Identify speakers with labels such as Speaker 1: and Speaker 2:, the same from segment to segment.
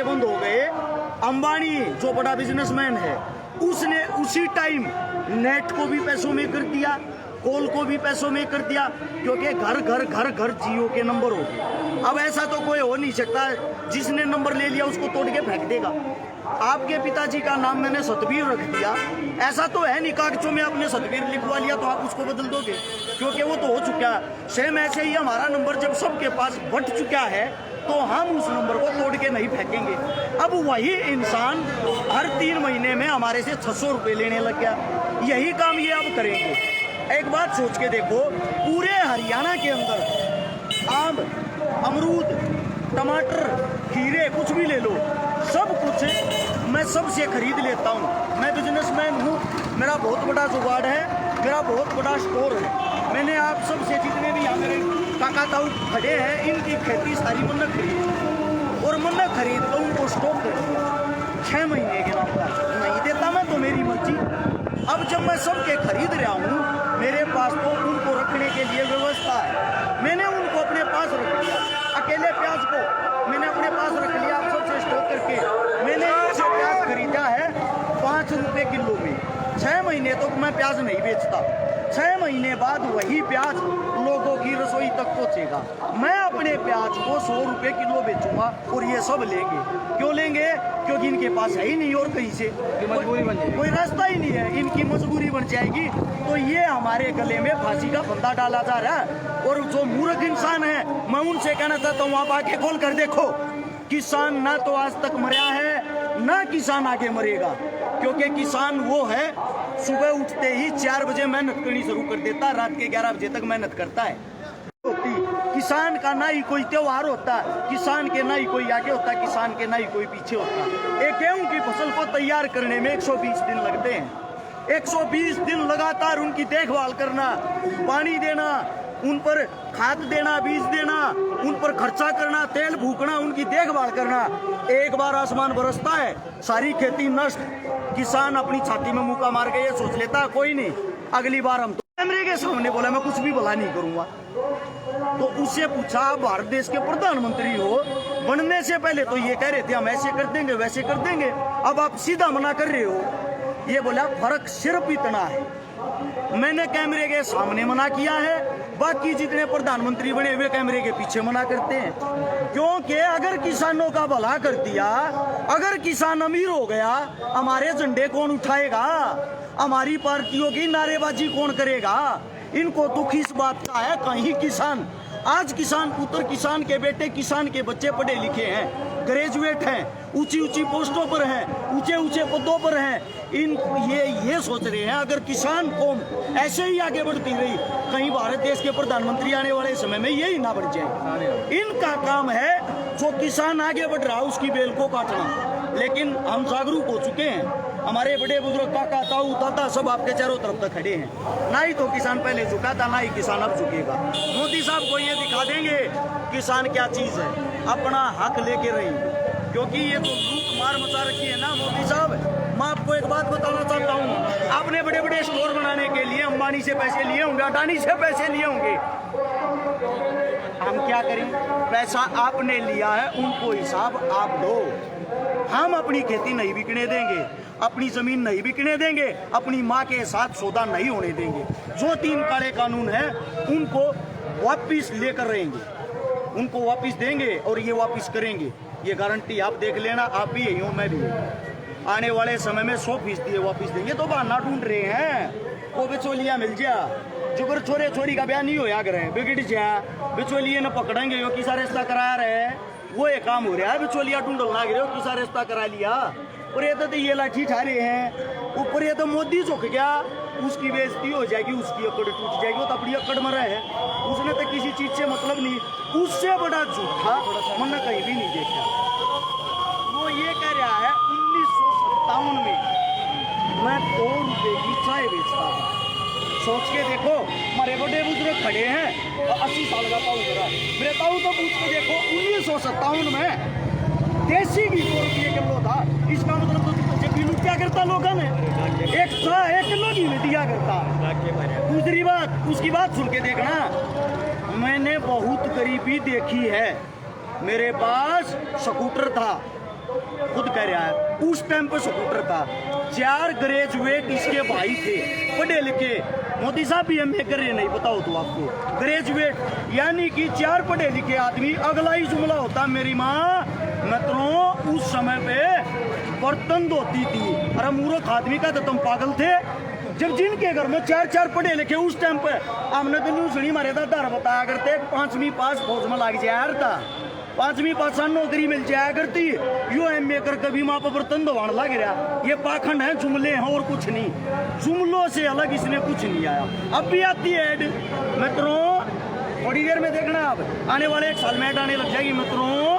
Speaker 1: बंद हो गए, अंबानी जो बड़ा बिजनेसमैन है उसने उसी टाइम नेट को भी पैसों में कर दिया, कॉल को भी पैसों में कर दिया, क्योंकि घर घर घर घर जियो के नंबर हो गए। अब ऐसा तो कोई हो नहीं सकता, जिसने नंबर ले लिया उसको तोड़ के फेंक देगा। आपके पिताजी का नाम मैंने सतबीर रख दिया, ऐसा तो है नहीं कागजों में आपने सतबीर लिखवा लिया तो आप उसको बदल दोगे, क्योंकि वो तो हो चुका है। सेम ऐसे ही हमारा नंबर जब सबके पास बट चुका है तो हम उस नंबर को तोड़ के नहीं फेंकेंगे। अब वही इंसान हर 3 महीने में हमारे से 600 रुपये लेने लग गया। यही काम ये अब करेंगे। एक बात सोच के देखो, पूरे हरियाणा के अंदर आम, अमरूद, टमाटर, खीरे कुछ भी ले लो, सब कुछ मैं सबसे खरीद लेता हूँ। मैं बिजनेसमैन हूँ, मेरा बहुत बड़ा जुगाड़ है, मेरा बहुत बड़ा स्टोर है। मैंने आप सबसे जितने भी यहाँ मेरे काका ताऊ खड़े हैं, इनकी खेती सारी मन्नत खरीद और मन्नत खरीद कर उनको स्टॉक कर दिया 6 महीने के नाम का। नहीं देता मैं तो मेरी मर्जी। अब जब मैं सबके खरीद रहा हूँ, मेरे पास तो उनको रखने के लिए व्यवस्था है, मैंने उनको अपने पास रख लिया। अकेले प्याज को मैंने अपने पास रख लिया, आप सबसे स्टॉक करके। मैंने इनसे प्याज खरीदा है 5 रुपये किलो में। 6 महीने तक मैं प्याज नहीं बेचता। 6 महीने बाद वही प्याज लोगों की रसोई तक पहुंचेगा। मैं अपने प्याज को 100 रुपये किलो बेचूंगा और ये सब लेंगे। क्यों लेंगे? क्योंकि इनके पास है ही नहीं और कहीं से मजबूरी बन जाएगी, कोई रास्ता ही नहीं है, इनकी मजबूरी बन जाएगी। तो ये हमारे गले में फांसी का फंदा डाला जा रहा है। और जो मूर्ख इंसान है, मैं उनसे कहना चाहता हूँ, आप आंखें खोल कर देखो, किसान ना तो आज तक मरा है, ना किसान आगे मरेगा। क्योंकि किसान वो है, सुबह उठते ही 4 बजे मेहनत करनी शुरू कर देता, रात के 11 बजे तक मेहनत करता है। किसान का ना ही कोई त्योहार होता, किसान के ना ही कोई आगे होता, किसान के ना ही कोई पीछे होता। एक गेहूं की फसल को तैयार करने में 120 दिन लगते हैं। 120 दिन लगातार उनकी देखभाल करना, पानी देना, उन पर खाद देना, बीज देना, उन पर खर्चा करना, तेल फूकना, उनकी देखभाल करना। एक बार आसमान बरसता है, सारी खेती नष्ट। किसान अपनी छाती में मुक्का मार के ये सोच लेता, कोई नहीं, अगली बार हम तो कैमरे के सामने बोला मैं कुछ भी भला नहीं करूंगा। तो उससे पूछा, आप भारत देश के प्रधानमंत्री हो, बनने से पहले तो ये कह रहे थे हम ऐसे कर देंगे वैसे कर देंगे, अब आप सीधा मना कर रहे हो। ये बोला फर्क सिर्फ इतना है, मैंने कैमरे के सामने मना किया है, बाकी जितने प्रधानमंत्री बने हुए कैमरे के पीछे मना करते हैं। क्योंकि अगर किसानों का भला कर दिया, अगर किसान अमीर हो गया, हमारे झंडे कौन उठाएगा? हमारी पार्टियों की नारेबाजी कौन करेगा? इनको दुख इस बात का है, कहीं किसान, आज किसान पुत्र, किसान के बेटे, किसान के बच्चे पढ़े लिखे हैं, ग्रेजुएट हैं, ऊंची ऊंची पोस्टों पर हैं, ऊंचे ऊंचे पदों पर हैं। ये सोच रहे हैं अगर किसान कौम ऐसे ही आगे बढ़ती रही, कहीं भारत देश के प्रधानमंत्री आने वाले समय में यही ना बढ़ जाए। इनका काम है जो किसान आगे बढ़ रहा है उसकी बेल को काटना। लेकिन हम जागरूक हो चुके हैं, हमारे बड़े बुजुर्ग काका ताऊ दादा सब आपके चारों तरफ तक खड़े हैं। ना ही तो किसान पहले झुका था, ना ही किसान अब झुकेगा। मोदी साहब को ये दिखा देंगे किसान क्या चीज है, अपना हक लेके रहेंगे। क्योंकि ये तो लूट मार मचा रखी है ना मोदी साहब। मैं आपको एक बात बताना चाहता हूँ, आपने बड़े बड़े स्टोर बनाने के लिए अंबानी से पैसे लिए होंगे, अडानी से पैसे लिए होंगे। हम क्या करें? पैसा आपने लिया है, उनको हिसाब आप दो। हम अपनी खेती नहीं बिकने देंगे, अपनी जमीन नहीं बिकने देंगे, अपनी माँ के साथ सौदा नहीं होने देंगे। जो 3 काले कानून हैं उनको वापिस लेकर रहेंगे, उनको वापिस देंगे और ये वापिस करेंगे, ये गारंटी आप देख लेना। आप भी यही हो, मैं भी आने वाले समय में 100% वापिस देंगे। तो बहाना ढूंढ रहे हैं, वो बिचौलिया मिल जा, जुगर छोरे छोरी का ब्याह नहीं होया करे, बिगड़ जा, बिचौलिए न पकड़ेंगे, यो किसा रिश्ता करा रहे, वो ये काम हो रहा है, बिचौलिया ढूंढल लाग रहे हो, किसा रिश्ता करा लिया। और ये तो ये लाठी ठा रहे हैं, ऊपर ये तो मोदी झुक गया, उसकी बेइज्जती हो जाएगी, उसकी अकड़ टूट जाएगी, वो तो अपनी अकड़ में रहे, उसने तो किसी चीज से मतलब नहीं। उससे बड़ा झूठा मैंने कहीं भी नहीं देखा। वो ये कह रहा है 1957 में मैं 2 रुपये की चाय बेचता था। सोच के देखो, हमारे बड़े बुजुर्ग खड़े हैं, 80 साल का ताऊ करा, मेरे ताऊ तो पूछ के देखो 1957 में देसी घी 2 रुपये किलो था। इसका मतलब तो जब भी क्या करता लोगों ने 1 किलो घी में दिया करता। दूसरी बात, उसकी बात सुन के देखना, मैंने बहुत गरीबी देखी है। मेरे पास स्कूटर था, खुद कह रहा है। उस टाइम पे स्कूटर था, 4 ग्रेजुएट इसके भाई थे, पढ़े लिखे। मोदी साहब भी एमए कर रहे, नहीं पता हो तो आपको, ग्रेजुएट, यानी कि 4 पढ़े लिखे आदमी। अगला ही जुमला होता मेरी माँ मित्रों उस समय पे बर्तन धोती थी। अरे मूर्ख आदमी का तो तुम पागल थे। जब जिनके घर में 4 पढ़े लिखे उस टाइम पे, हमने तो न्यूज सुनी, हमारे दादा बताया करते 5वीं पास फौज में लग जाया था, 5वीं पास नौकरी मिल जाया करती, यो एमए कर कभी माँ पर बर्तन धोवान लग रहा। ये पाखंड है, जुमले हैं और कुछ नहीं, जुमलों से अलग इसने कुछ नहीं आया। अब भी आती है ऐड मित्रों, थोड़ी देर में देखना, आप आने वाले 1 साल में ऐड आने लग जाएगी मित्रों।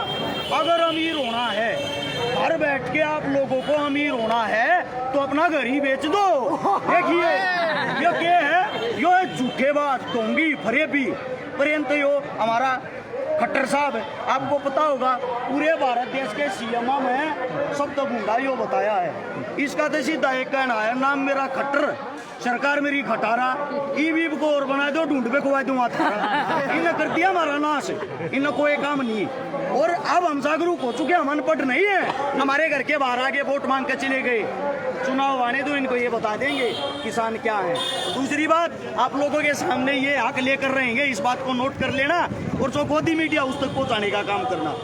Speaker 1: अगर अमीर होना है, घर बैठ के आप लोगों को अमीर होना है तो अपना घर ही बेच दो। देखिए ये क्या है, यो झूठे बात टोंगी फरेबी पर्यंत यो हमारा खट्टर साहब, आपको पता होगा पूरे भारत देश के सीएम में शब्द गुंडा यो बताया है। इसका तो सीधा एक कहना है, नाम मेरा खट्टर, सरकार मेरी खटारा, ईवी को और बना दो, ढूंढ पे खुआ दूंगा थारा। इन्हें कर दिया हमारा नाश, इन्हें कोई काम नहीं। और अब हम जागरूक हो चुके, हम अनपढ़ नहीं है। हमारे घर के बाहर आके वोट मांग के चले गए, चुनाव आने दो, इनको ये बता देंगे किसान क्या है। दूसरी बात, आप लोगों के सामने ये हक लेकर रहेंगे, इस बात को नोट कर लेना, और जो गोदी मीडिया उस तक पहुंचाने का काम करना।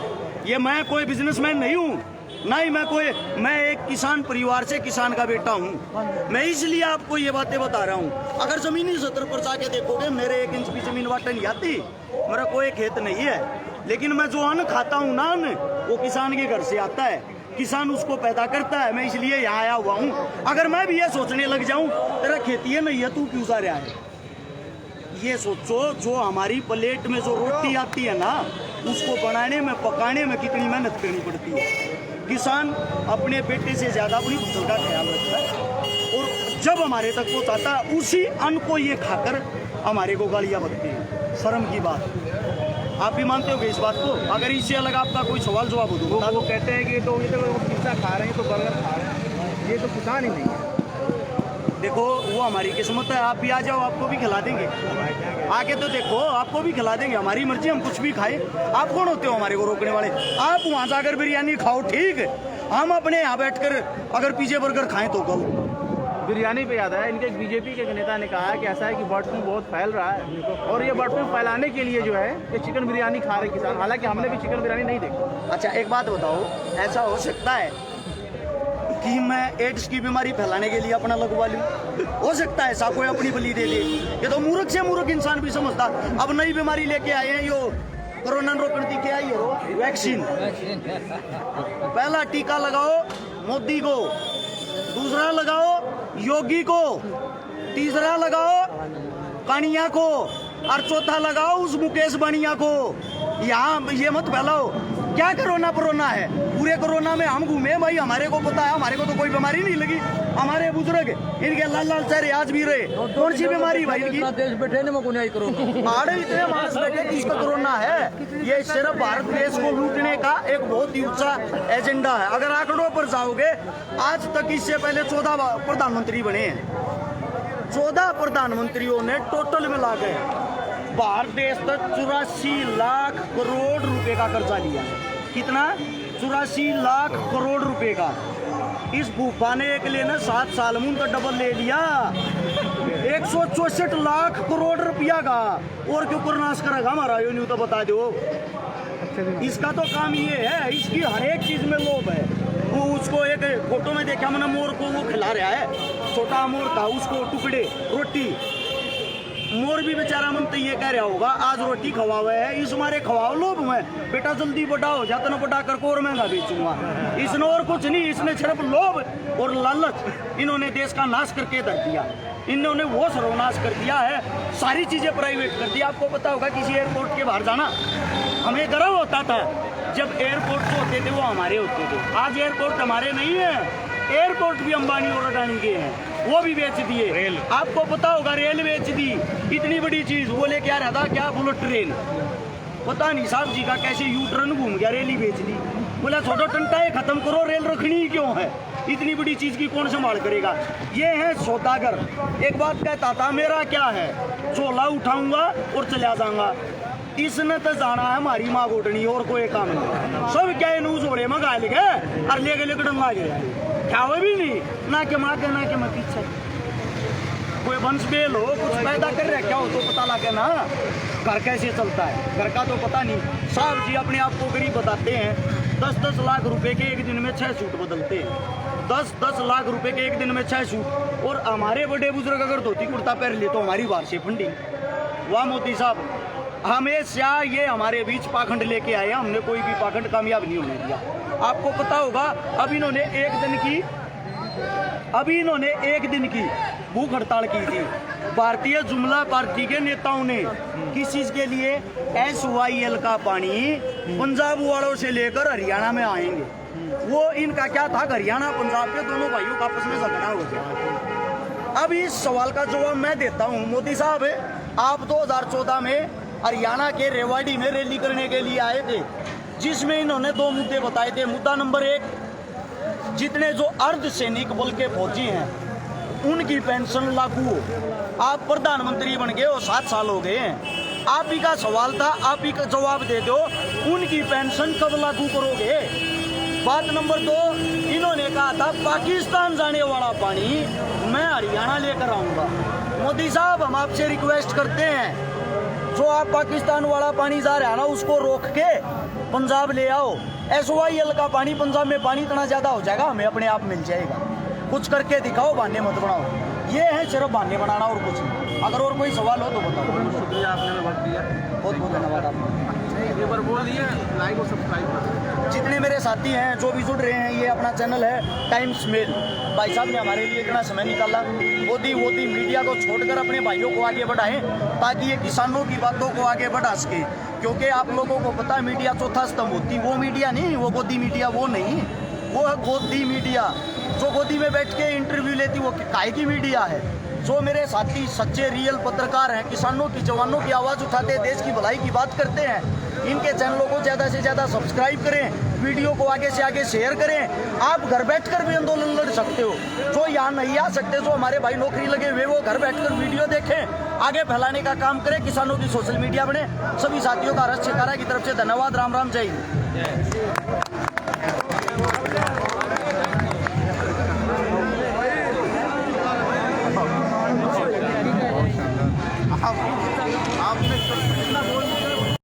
Speaker 1: ये मैं कोई बिजनेसमैन नहीं हूँ, नहीं मैं एक किसान परिवार से किसान का बेटा हूँ। मैं इसलिए आपको ये बातें बता रहा हूँ। अगर जमीनी स्तर पर जाके देखोगे, मेरे 1 इंच भी जमीन वाटे नहीं आती, मेरा कोई खेत नहीं है, लेकिन मैं जो अन्न खाता हूँ ना, अन्न वो किसान के घर से आता है, किसान उसको पैदा करता है। मैं इसलिए यहाँ आया हुआ हूँ। अगर मैं भी ये सोचने लग जाऊँ तेरा खेती है नहीं है, तू क्यों जा रहा है, ये सोचो। जो हमारी प्लेट में जो रोटी आती है ना, उसको बनाने में पकाने में कितनी मेहनत करनी पड़ती है। किसान अपने बेटे से ज्यादा अपनी फसल का ख्याल रखता है, और जब हमारे तक पहुंचाता है उसी अन्न को ये खाकर हमारे को गालियां बकते हैं। शर्म की बात, आप भी मानते हो इस बात को? अगर इससे अलग आपका कोई सवाल जवाब हो तो
Speaker 2: वो कहते हैं कि तो ये तो पिज्जा खा रहे हैं, तो बर्गर खा रहे हैं, ये तो किसान ही नहीं है।
Speaker 1: देखो वो हमारी किस्मत है, आप भी आ जाओ, आपको भी खिला देंगे। आके तो देखो, आपको भी खिला देंगे, हमारी मर्जी, हम कुछ भी खाए। आप कौन होते हो हमारे को रोकने वाले? आप वहाँ जाकर बिरयानी खाओ, ठीक, हम अपने यहाँ बैठकर अगर पिज्जे बर्गर खाएं तो कल।
Speaker 2: बिरयानी पे याद है, इनके बीजेपी के नेता ने कहा है कि ऐसा है कि बर्ड फ्लू बहुत फैल रहा है, और ये बर्ड फ्लू फैलाने के लिए जो है ये चिकन बिरयानी खा रहे किसान। हालांकि हमने भी चिकन बिरयानी नहीं देखी।
Speaker 1: अच्छा एक बात बताओ, ऐसा हो सकता है कि मैं एड्स की बीमारी फैलाने के लिए अपना लगवा लूं? हो सकता है ऐसा, कोई अपनी बलि दे दे। ये तो मूर्ख से मूर्ख इंसान भी समझता। अब नई बीमारी लेके आए हैं, यो कोरोना रोकने की क्या आई हो, वैक्सीन। पहला टीका लगाओ मोदी को, दूसरा लगाओ योगी को, तीसरा लगाओ कानिया को, और चौथा लगाओ उस मुकेश बानिया को। यहाँ ये मत फैलाओ, क्या कोरोना है? पूरे कोरोना में हम घूमे भाई, हमारे को पता है, हमारे को तो कोई बीमारी नहीं लगी। हमारे बुजुर्ग इनके लाल लाल चेहरे आज भी रहे, कौन सी बीमारी भाई इनकी?
Speaker 2: देश बैठे
Speaker 1: आड़े इतने मानस बैठे कि इसका कोरोना है। ये सिर्फ भारत देश को लूटने का एक बहुत ही ऊंचा एजेंडा है। अगर आंकड़ों पर जाओगे, आज तक इससे पहले 14 प्रधानमंत्री बने हैं। 14 प्रधानमंत्रियों ने टोटल मिला के भारत देश तक 84 लाख करोड़ रुपए का कर्जा लिया। कितना? 84 लाख करोड़ रुपए का। इस भूपा ने एक लेना 7 साल में उनका डबल ले लिया, 164 लाख करोड़ रुपया का। और क्यों करनाश करेगा हमारा, यो नहीं तो बता दो। इसका तो काम ये है, इसकी हर एक चीज में लोभ है। वो उसको एक फोटो में देखा मैंने, मोर को वो खिला रहा है, छोटा मोर था, उसको टुकड़े रोटी। मोर भी बेचारा मन तो ये कह रहा होगा आज रोटी खवावे है, इस मारे खवाओ लोभ में, बेटा जल्दी बड़ा हो जाता ना, बड़ा करके और महंगा बेचूंगा। इसने और कुछ नहीं, इसने सिर्फ लोभ और लालच इन्होंने देश का नाश करके धर दिया। इन्होंने वो सर्वनाश कर दिया है, सारी चीजें प्राइवेट कर दी। आपको पता होगा किसी एयरपोर्ट के बाहर जाना, हमें गर्व होता था जब एयरपोर्ट जो होते थे वो हमारे होते थे। आज एयरपोर्ट हमारे नहीं है, एयरपोर्ट भी अंबानी और अडानी के हैं, वो भी बेच दिए। आपको पता होगा रेल बेच दी, इतनी बड़ी चीज। वो लेके आ रहा था क्या, बुलेट ट्रेन, पता नहीं साहब जी का कैसे यू टर्न घूम गया, रेल ही बेच दी। बोला छोटा टंटा है, खत्म करो, रेल रखनी ही क्यों है, इतनी बड़ी चीज की कौन संभाल करेगा। ये है सौदागर। एक बात कहता था, मेरा क्या है, झोला उठाऊंगा और चला जाऊंगा। इसने तो जाना है हमारी माँ गोटनी और कोई काम नहीं। सब क्या न्यूज हो रहे मंगा लेके और लेके लेकर डंगा गया क्या भी नहीं ना के माँ के ना के मैं पीछे कोई वंश बेल हो कुछ पैदा कर रहा क्या हो तो पता लगे ना घर कैसे चलता है। घर का तो पता नहीं। साहब जी अपने आप को गरीब बताते हैं। 10-10 लाख रुपए के एक दिन में 6 सूट बदलते हैं। 10-10 लाख रुपए के एक दिन में 6 सूट। और हमारे बड़े बुजुर्ग अगर धोती कुर्ता पहन ले तो हमारी बार से फंडिंग। वाह मोदी साहब हमेशा ये हमारे बीच पाखंड लेके आए। हमने कोई भी पाखंड कामयाब नहीं होने दिया। आपको पता होगा अब इन्होंने एक दिन की भूख हड़ताल की थी। भारतीय जुमला पार्टी के नेताओं ने किस चीज के लिए SYL का पानी पंजाब वालों से लेकर हरियाणा में आएंगे। वो इनका क्या था हरियाणा पंजाब के दोनों भाइयों का आपस में झगड़ा हो गया। अब इस सवाल का जवाब मैं देता हूं। मोदी साहब आप 2014 में हरियाणा के रेवाड़ी में रैली करने के लिए आए थे जिसमें इन्होंने 2 मुद्दे बताए थे। मुद्दा नंबर 1 जितने जो अर्धसैनिक बल के फौजी हैं उनकी पेंशन लागू हो। आप प्रधानमंत्री बन गए हो 7 साल हो गए हैं। आप ही का सवाल था आप ही का जवाब दे दो उनकी पेंशन कब लागू करोगे। बात नंबर 2 इन्होंने कहा था पाकिस्तान जाने वाला पानी मैं हरियाणा लेकर आऊंगा। मोदी साहब हम आपसे रिक्वेस्ट करते हैं जो आप पाकिस्तान वाला पानी जा रहा है ना उसको रोक के पंजाब ले आओ। SYL का पानी पंजाब में पानी इतना ज्यादा हो जाएगा हमें अपने आप मिल जाएगा। कुछ करके दिखाओ बहाने मत बनाओ। ये है सिर्फ बहाने बनाना और कुछ नहीं। अगर और कोई सवाल हो तो बताओ।
Speaker 2: शुक्रिया आपने वक्त दिया।
Speaker 1: बहुत बहुत धन्यवाद आपका।
Speaker 2: एक बार बोल दिए लाइक और सब्सक्राइब कर।
Speaker 1: जितने मेरे साथी हैं जो भी जुड़ रहे हैं ये अपना चैनल है टाइम्स मेल। भाई साहब ने हमारे लिए इतना समय निकाला। मोदी मीडिया को छोड़कर अपने भाइयों को आगे बढ़ाएं ताकि ये किसानों की बातों को आगे बढ़ा सके। क्योंकि आप लोगों को पता है मीडिया चौथा स्तंभ होती वो मीडिया नहीं वो गोदी मीडिया वो नहीं वो है गोदी मीडिया। जो गोदी में बैठ के इंटरव्यू लेती वो काय की मीडिया है। जो मेरे साथी सच्चे रियल पत्रकार हैं किसानों की जवानों की आवाज़ उठाते हैं देश की भलाई की बात करते हैं इनके चैनलों को ज़्यादा से ज़्यादा सब्सक्राइब करें। वीडियो को आगे से आगे शेयर करें। आप घर बैठकर भी आंदोलन लड़ सकते हो। जो यहाँ नहीं आ सकते जो हमारे भाई नौकरी लगे हुए वो घर बैठकर वीडियो देखें आगे फैलाने का काम करें। किसानों की सोशल मीडिया बने। सभी साथियों का रस छिकारा की तरफ से धन्यवाद। राम राम जय हिंद।